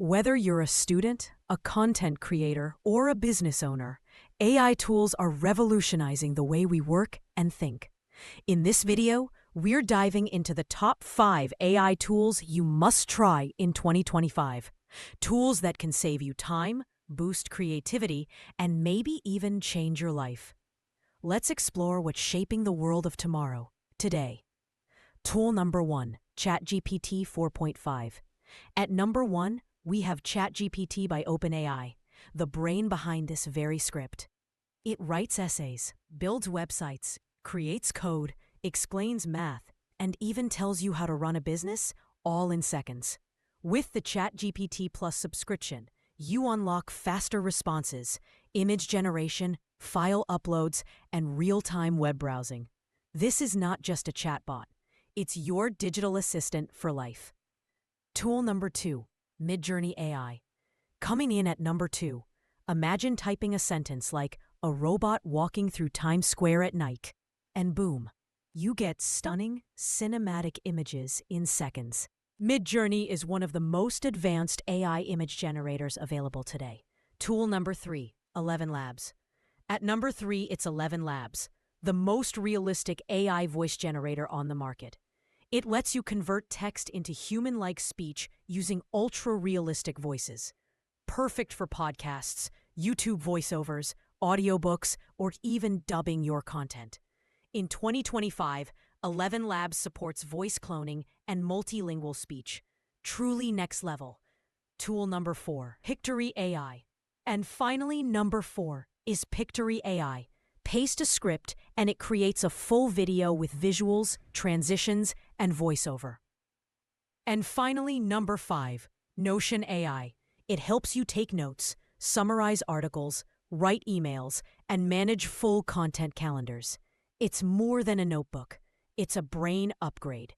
Whether you're a student, a content creator, or a business owner, AI tools are revolutionizing the way we work and think. In this video, we're diving into the top 5 AI tools you must try in 2025. Tools that can save you time, boost creativity, and maybe even change your life. Let's explore what's shaping the world of tomorrow, today. Tool number 1, ChatGPT 4.5. At number 1, we have ChatGPT by OpenAI, the brain behind this very script. It writes essays, builds websites, creates code, explains math, and even tells you how to run a business, all in seconds. With the ChatGPT Plus subscription, you unlock faster responses, image generation, file uploads, and real-time web browsing. This is not just a chatbot. It's your digital assistant for life. Tool number 2, MidJourney AI. Coming in at number 2, imagine typing a sentence like, "A robot walking through Times Square at night," and boom, you get stunning, cinematic images in seconds. MidJourney is one of the most advanced AI image generators available today. Tool number 3, ElevenLabs. At number 3, it's ElevenLabs, the most realistic AI voice generator on the market. It lets you convert text into human-like speech using ultra-realistic voices. Perfect for podcasts, YouTube voiceovers, audiobooks, or even dubbing your content. In 2025, ElevenLabs supports voice cloning and multilingual speech. Truly next level. Tool number 4, Pictory AI. And finally, number 4 is Pictory AI. Paste a script and it creates a full video with visuals, transitions, and voiceover. And finally, number 5, Notion AI. It helps you take notes, summarize articles, write emails, and manage full content calendars. It's more than a notebook. It's a brain upgrade.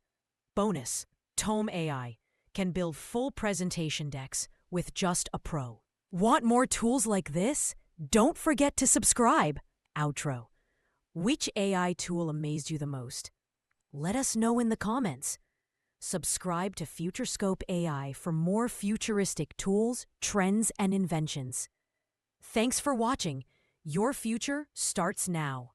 Bonus, Tome AI can build full presentation decks with just a pro. Want more tools like this? Don't forget to subscribe. Outro. Which AI tool amazed you the most? Let us know in the comments. Subscribe to FutureScope AI for more futuristic tools, trends, and inventions. Thanks for watching. Your future starts now.